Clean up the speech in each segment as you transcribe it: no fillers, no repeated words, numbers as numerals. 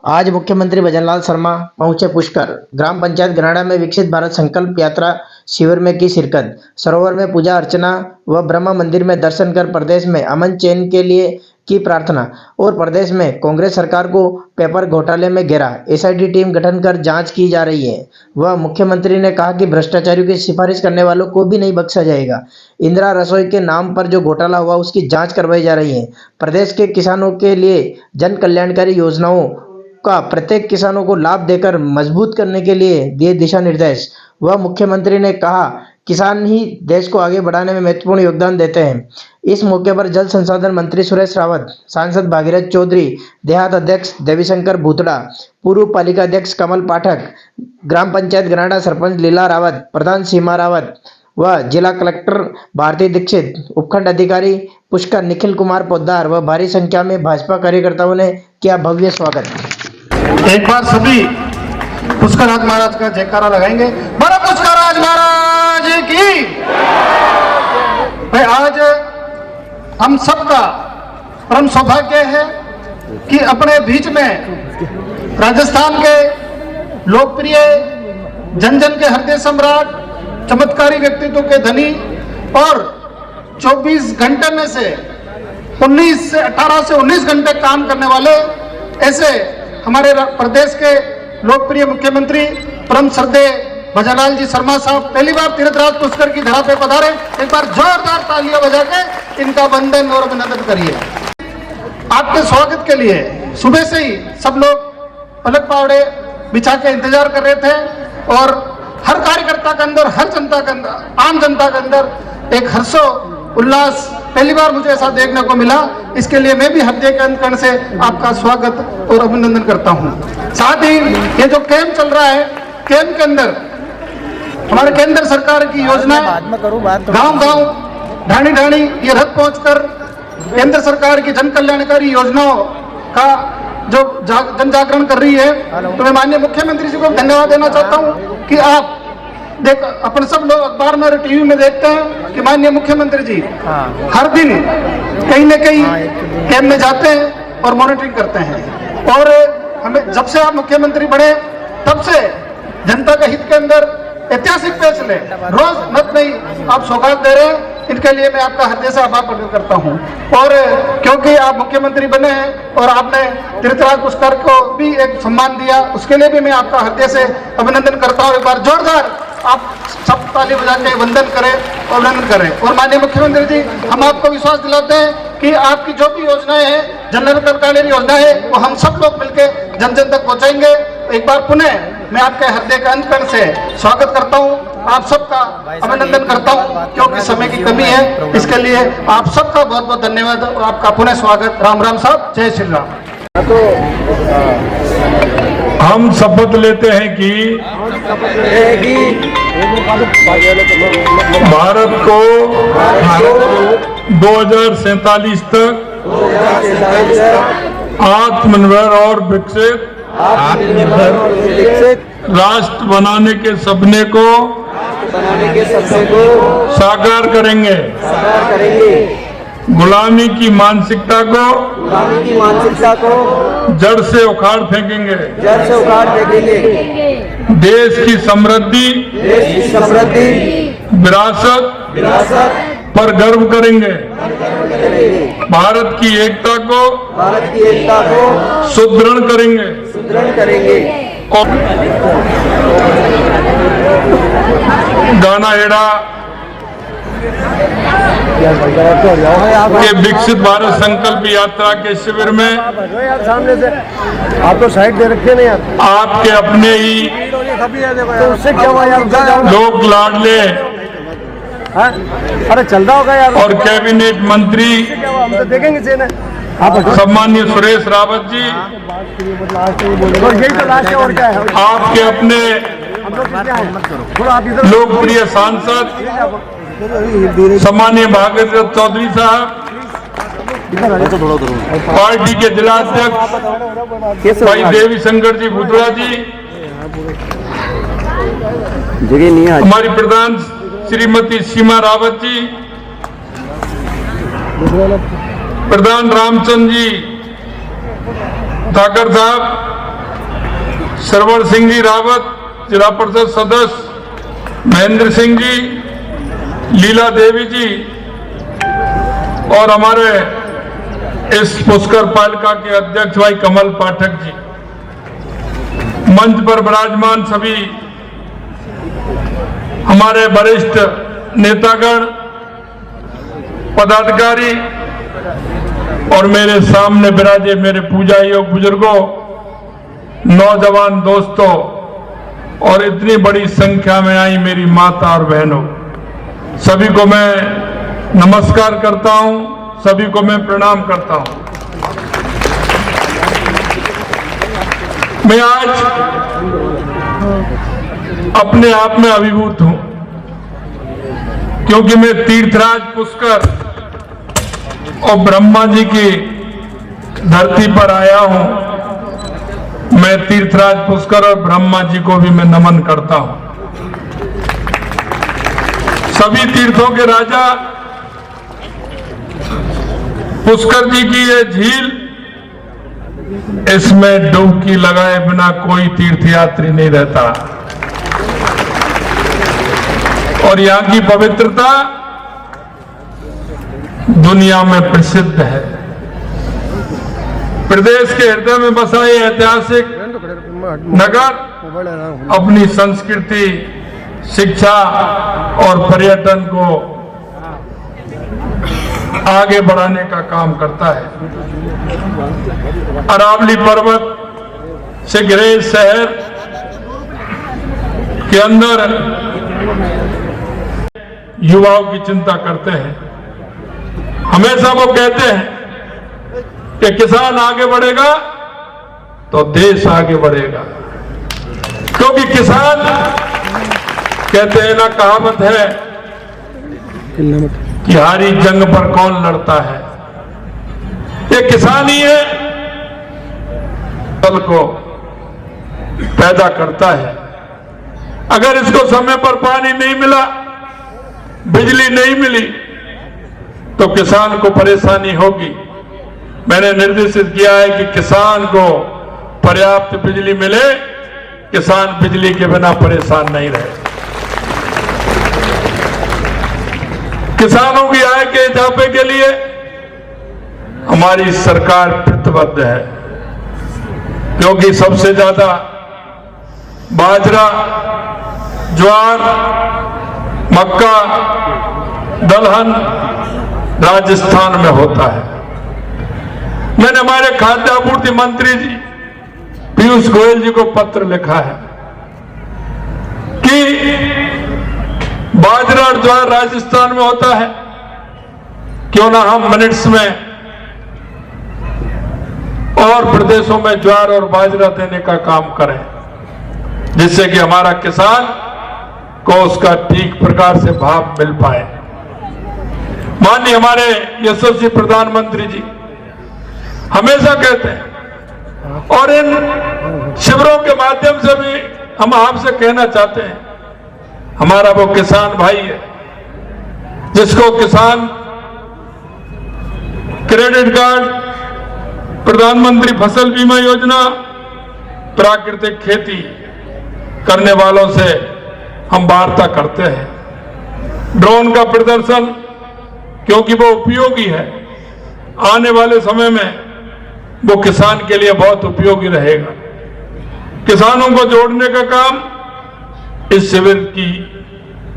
आज मुख्यमंत्री भजनलाल शर्मा पहुंचे पुष्कर। ग्राम पंचायत गराड़ा में विकसित भारत संकल्प यात्रा शिविर में की शिरकत। सरोवर में पूजा अर्चना व ब्रह्मा मंदिर में दर्शन कर प्रदेश में अमन चैन के लिए की प्रार्थना। और प्रदेश में कांग्रेस सरकार को पेपर घोटाले में घेरा, एसआईटी टीम गठन कर जांच की जा रही है। वह मुख्यमंत्री ने कहा कि भ्रष्टाचारियों की सिफारिश करने वालों को भी नहीं बख्शा जाएगा। इंदिरा रसोई के नाम पर जो घोटाला हुआ उसकी जांच करवाई जा रही है। प्रदेश के किसानों के लिए जन कल्याणकारी योजनाओं का प्रत्येक किसानों को लाभ देकर मजबूत करने के लिए दिए दिशा निर्देश। वह मुख्यमंत्री ने कहा, किसान ही देश को आगे बढ़ाने में महत्वपूर्ण योगदान देते हैं। इस मौके पर जल संसाधन मंत्री सुरेश रावत, सांसद भागीरथ चौधरी, देहात अध्यक्ष देवीशंकर भूतड़ा, पूर्व पालिका अध्यक्ष कमल पाठक, ग्राम पंचायत गराड़ा सरपंच लीला रावत, प्रधान सीमा रावत व जिला कलेक्टर भारती दीक्षित, उपखंड अधिकारी पुष्कर निखिल कुमार पोद्दार व भारी संख्या में भाजपा कार्यकर्ताओं ने किया भव्य स्वागत। एक बार सभी पुष्कराज महाराज का जयकारा लगाएंगे। बोलो पुष्कराज महाराज की। भाई आज हम सबका परम सौभाग्य है कि अपने बीच में राजस्थान के लोकप्रिय जन जन के हृदय सम्राट, चमत्कारी व्यक्तित्व के धनी और 24 घंटे में से 18 से 19 घंटे काम करने वाले ऐसे हमारे प्रदेश के लोकप्रिय मुख्यमंत्री परम श्रद्धेय भजनलाल जी शर्मा साहब पहली बार तीर्थराज पुष्कर की धरा पे पधारे। एक बार जोरदार तालियां बजा के इनका वंदन और अभिनंदन करिए। आपके स्वागत के लिए सुबह से ही सब लोग पलक पावड़े बिछा के इंतजार कर रहे थे और हर कार्यकर्ता के अंदर, हर जनता के अंदर, आम जनता के अंदर एक हर्षो उल्लास पहली बार मुझे ऐसा देखने को मिला। इसके लिए मैं भी हृदय के अंतकरण से आपका स्वागत और अभिनंदन करता हूं। साथ ही ये जो कैंप चल रहा है, कैंप के अंदर हमारे केंद्र सरकार की योजना गांव गांव, ढाणी ढाणी ये रथ पहुंचकर केंद्र सरकार की जन कल्याणकारी योजनाओं का जो जन जागरण कर रही है, तो मैं माननीय मुख्यमंत्री जी को धन्यवाद देना चाहता हूँ कि आप देख, अपन सब लोग अखबार में और टीवी में देखते हैं कि माननीय मुख्यमंत्री जी हर दिन कहीं न कहीं कैंप में जाते हैं और मॉनिटरिंग करते हैं। और हमें जब से आप मुख्यमंत्री बने तब से जनता के हित के अंदर ऐतिहासिक फैसले रोज नत नहीं आप सौगात दे रहे हैं। इनके लिए मैं आपका हृदय से आभार प्रकट करता हूं। और क्योंकि आप मुख्यमंत्री बने हैं और आपने तीर्थराज पुष्कर को भी एक सम्मान दिया, उसके लिए भी मैं आपका हृदय से अभिनंदन करता हूं। एक बार जोरदार आप सब ताली बजा के वंदन करें और अभिनंदन करें। और माननीय मुख्यमंत्री जी, हम आपको विश्वास दिलाते हैं कि आपकी जो भी योजनाएं हैं, जन कल्याण योजना है, वो हम सब लोग मिलकर जन जन तक पहुंचाएंगे। एक बार पुनः मैं आपके हृदय के अंतकरण से स्वागत करता हूं, आप सबका अभिनंदन करता हूं। क्योंकि समय की कमी है, इसके लिए आप सबका बहुत बहुत धन्यवाद और आपका पुनः स्वागत। राम राम साहब, जय श्री राम। हम शपथ लेते हैं कि भारत को 2047 तक आत्मनिर्भर और विकसित राष्ट्र बनाने के सपने को साकार करेंगे। गुलामी की मानसिकता को जड़ से उखाड़ फेंकेंगे। देश की समृद्धि विरासत पर गर्व करेंगे। भारत की एकता को सुदृढ़ करेंगे। और गाना एड़ा के विकसित भारत संकल्प यात्रा के शिविर में सामने से आप तो साइड दे रखे नहीं यार, आपके अपने ही तो उससे क्या हुआ यार, लोक लाडले अरे चल रहा होगा यार। और कैबिनेट मंत्री हम तो देखेंगे सम्मानीय सुरेश रावत जी, और यही तो लास्ट है और क्या है। आपके अपने लोकप्रिय सांसद सम्मानीय भागीरथ चौधरी साहब, पार्टी के जिला अध्यक्ष भाई देवीशंकर जी भूतड़ा जी, हमारी प्रधान श्रीमती सीमा रावत जी, प्रधान रामचंद्र जी ठाकर साहब, सरवर सिंह जी रावत, जिला परिषद सदस्य महेंद्र सिंह जी, लीला देवी जी और हमारे इस पुष्कर पालिका के अध्यक्ष भाई कमल पाठक जी, मंच पर विराजमान सभी हमारे वरिष्ठ नेतागण, पदाधिकारी और मेरे सामने विराजे मेरे पूजा योग बुजुर्गों, नौजवान दोस्तों और इतनी बड़ी संख्या में आई मेरी माता और बहनों, सभी को मैं नमस्कार करता हूं, सभी को मैं प्रणाम करता हूं। मैं आज अपने आप में अभिभूत हूं क्योंकि मैं तीर्थराज पुष्कर और ब्रह्मा जी की धरती पर आया हूं। मैं तीर्थराज पुष्कर और ब्रह्मा जी को भी मैं नमन करता हूं। सभी तीर्थों के राजा पुष्कर जी की ये झील, इसमें डुबकी लगाए बिना कोई तीर्थयात्री नहीं रहता और यहां की पवित्रता दुनिया में प्रसिद्ध है। प्रदेश के हृदय में बसा ये ऐतिहासिक नगर अपनी संस्कृति, शिक्षा और पर्यटन को आगे बढ़ाने का काम करता है। अरावली पर्वत से घिरे शहर के अंदर युवाओं की चिंता करते हैं। हमेशा वो कहते हैं कि किसान आगे बढ़ेगा तो देश आगे बढ़ेगा, क्योंकि किसान कहते हैं ना, कहावत है कि हारी जंग पर कौन लड़ता है। ये किसान ही है फल को पैदा करता है। अगर इसको समय पर पानी नहीं मिला, बिजली नहीं मिली तो किसान को परेशानी होगी। मैंने निर्देशित किया है कि किसान को पर्याप्त बिजली मिले, किसान बिजली के बिना परेशान नहीं रहे। किसानों की आय के इजाफे के लिए हमारी सरकार प्रतिबद्ध है, क्योंकि सबसे ज्यादा बाजरा, ज्वार, मक्का, दलहन राजस्थान में होता है। मैंने हमारे खाद्य आपूर्ति मंत्री जी पीयूष गोयल जी को पत्र लिखा है कि बाजरा और ज्वार राजस्थान में होता है, क्यों ना हम मिनट्स में और प्रदेशों में ज्वार और बाजरा देने का काम करें, जिससे कि हमारा किसान को उसका ठीक प्रकार से भाव मिल पाए। माननीय हमारे यशस्वी प्रधानमंत्री जी हमेशा कहते हैं और इन शिविरों के माध्यम से भी हम आपसे कहना चाहते हैं, हमारा वो किसान भाई है जिसको किसान क्रेडिट कार्ड, प्रधानमंत्री फसल बीमा योजना, प्राकृतिक खेती करने वालों से हम वार्ता करते हैं। ड्रोन का प्रदर्शन, क्योंकि वो उपयोगी है, आने वाले समय में वो किसान के लिए बहुत उपयोगी रहेगा। किसानों को जोड़ने का काम इस शिविर की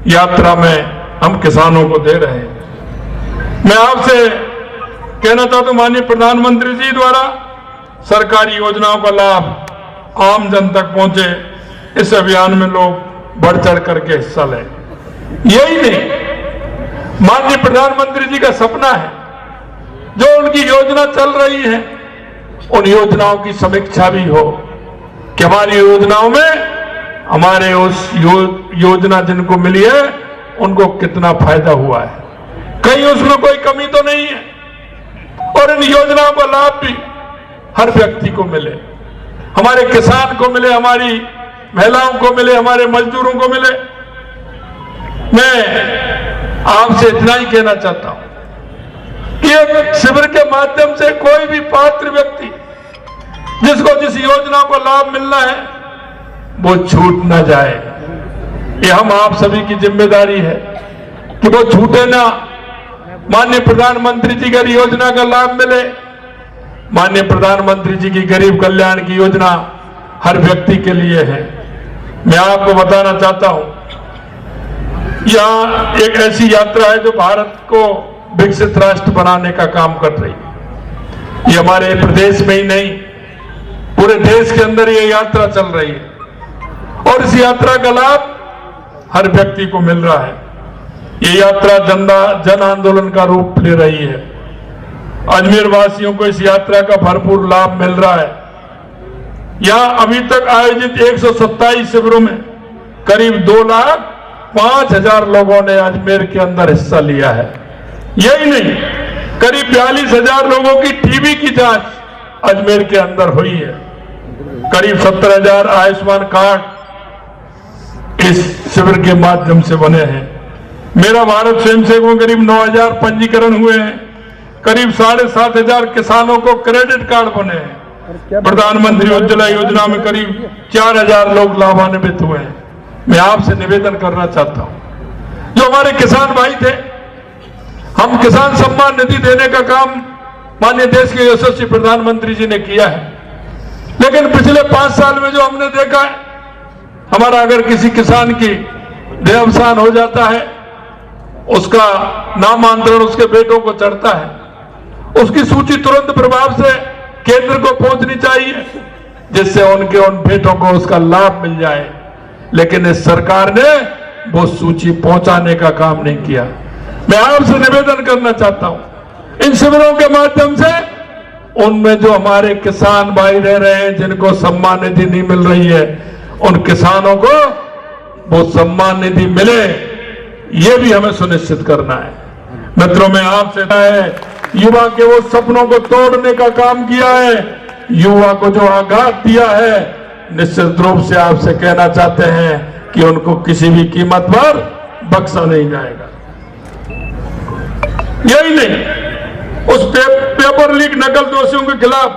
यात्रा में हम किसानों को दे रहे हैं। मैं आपसे कहना चाहता हूं, माननीय प्रधानमंत्री जी द्वारा सरकारी योजनाओं का लाभ आम जन तक पहुंचे, इस अभियान में लोग बढ़ चढ़ करके हिस्सा लें। यही नहीं, माननीय प्रधानमंत्री जी का सपना है जो उनकी योजना चल रही है, उन योजनाओं की समीक्षा भी हो कि हमारी योजनाओं में हमारे उस योजना जिनको मिली है उनको कितना फायदा हुआ है, कहीं उसमें कोई कमी तो नहीं है, और इन योजनाओं का लाभ भी हर व्यक्ति को मिले, हमारे किसान को मिले, हमारी महिलाओं को मिले, हमारे मजदूरों को मिले। मैं आपसे इतना ही कहना चाहता हूं कि एक शिविर के माध्यम से कोई भी पात्र व्यक्ति जिसको जिस योजना को लाभ मिलना है वो छूट ना जाए। ये हम आप सभी की जिम्मेदारी है कि वो छूटे ना। माननीय प्रधानमंत्री जी की योजना का लाभ मिले। माननीय प्रधानमंत्री जी की गरीब कल्याण की योजना हर व्यक्ति के लिए है। मैं आपको बताना चाहता हूं, यह एक ऐसी यात्रा है जो भारत को विकसित राष्ट्र बनाने का काम कर रही है। ये हमारे प्रदेश में ही नहीं, पूरे देश के अंदर ये यात्रा चल रही है और इस यात्रा का लाभ हर व्यक्ति को मिल रहा है। ये यात्रा जन आंदोलन का रूप ले रही है। अजमेर वासियों को इस यात्रा का भरपूर लाभ मिल रहा है। यहां अभी तक आयोजित 127 शिविरों में करीब 2,05,000 लोगों ने अजमेर के अंदर हिस्सा लिया है। यही नहीं, करीब 42,000 लोगों की टीबी की जांच अजमेर के अंदर हुई है। करीब 70,000 आयुष्मान कार्ड इस शिविर के माध्यम से बने हैं। मेरा भारत स्वयंसेवकों में करीब 9,000 पंजीकरण हुए हैं। करीब 7,500 किसानों को क्रेडिट कार्ड बने हैं। प्रधानमंत्री उज्ज्वला योजना में करीब 4,000 लोग लाभान्वित हुए हैं। मैं आपसे निवेदन करना चाहता हूं, जो हमारे किसान भाई थे, हम किसान सम्मान निधि देने का काम माननीय देश के यशस्वी प्रधानमंत्री जी ने किया है। लेकिन पिछले 5 साल में जो हमने देखा है, हमारा अगर किसी किसान की देहावसान हो जाता है, उसका नामांतरण उसके बेटों को चढ़ता है, उसकी सूची तुरंत प्रभाव से केंद्र को पहुंचनी चाहिए, जिससे उन बेटों को उसका लाभ मिल जाए। लेकिन इस सरकार ने वो सूची पहुंचाने का काम नहीं किया। मैं आपसे निवेदन करना चाहता हूं, इन शिविरों के माध्यम से उनमें जो हमारे किसान भाई रह रहे हैं, जिनको सम्मान निधि नहीं मिल रही है, उन किसानों को वो सम्मान निधि मिले, ये भी हमें सुनिश्चित करना है। मित्रों, मैं आपसे युवा के वो सपनों को तोड़ने का काम किया है, युवा को जो आघात दिया है, निश्चित रूप से आपसे कहना चाहते हैं कि उनको किसी भी कीमत पर बख्शा नहीं जाएगा। यही नहीं, उस पेपर लीक नकल दोषियों के खिलाफ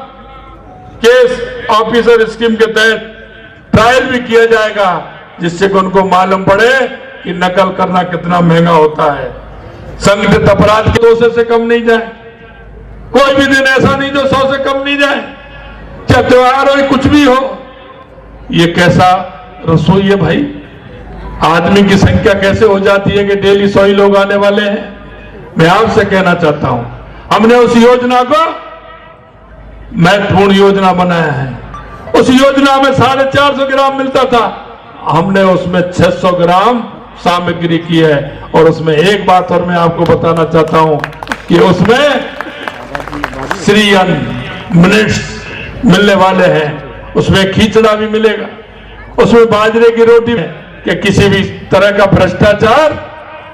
केस ऑफिसर स्कीम के तहत ट्रायल भी किया जाएगा, जिससे कि उनको मालूम पड़े कि नकल करना कितना महंगा होता है। संगठित अपराध के 200 से कम नहीं जाए। कोई भी दिन ऐसा नहीं जो 100 से कम नहीं जाए, चाहे त्योहार हो कुछ भी हो। ये कैसा रसोई है भाई? आदमी की संख्या कैसे हो जाती है कि डेली 100 ही लोग आने वाले हैं? मैं आपसे कहना चाहता हूं, हमने उस योजना को महत्वपूर्ण योजना बनाया है। उस योजना में 450 ग्राम मिलता था, हमने उसमें 600 ग्राम सामग्री की है। और उसमें एक बात और मैं आपको बताना चाहता हूं कि उसमें श्री अन्न मिनट्स मिलने वाले हैं, उसमें खिचड़ा भी मिलेगा, उसमें बाजरे की रोटी में कि किसी भी तरह का भ्रष्टाचार,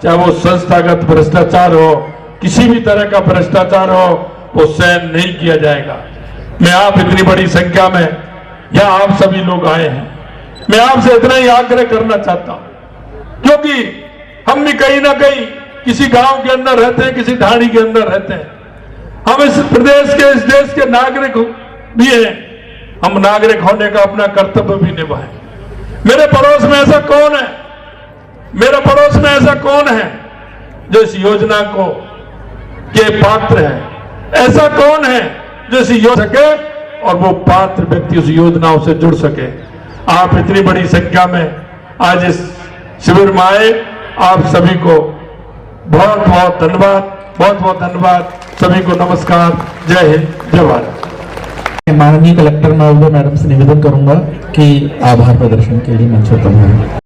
चाहे वो संस्थागत भ्रष्टाचार हो, किसी भी तरह का भ्रष्टाचार हो, वो सहन नहीं किया जाएगा। मैं आप इतनी बड़ी संख्या में यहां आप सभी लोग आए हैं, मैं आपसे इतना ही आग्रह करना चाहता हूं, क्योंकि हम भी कहीं ना कहीं किसी गांव के अंदर रहते हैं, किसी ढाणी के अंदर रहते हैं। हम इस प्रदेश के, इस देश के नागरिक भी हैं। हम नागरिक होने का अपना कर्तव्य भी निभाएं। मेरे पड़ोस में ऐसा कौन है, मेरे पड़ोस में ऐसा कौन है जो इस योजना को के पात्र है? ऐसा कौन है जो इस योजना सके और वो पात्र व्यक्ति उस योजनाओं से जुड़ सके? आप इतनी बड़ी संख्या में आज इस शिविर में आए, आप सभी को बहुत बहुत धन्यवाद, बहुत बहुत धन्यवाद। सभी को नमस्कार, जय हिंद, जय भारत। माननीय कलेक्टर महोदय मैडम से निवेदन करूंगा कि आभार प्रदर्शन के लिए मंच पर पधारें।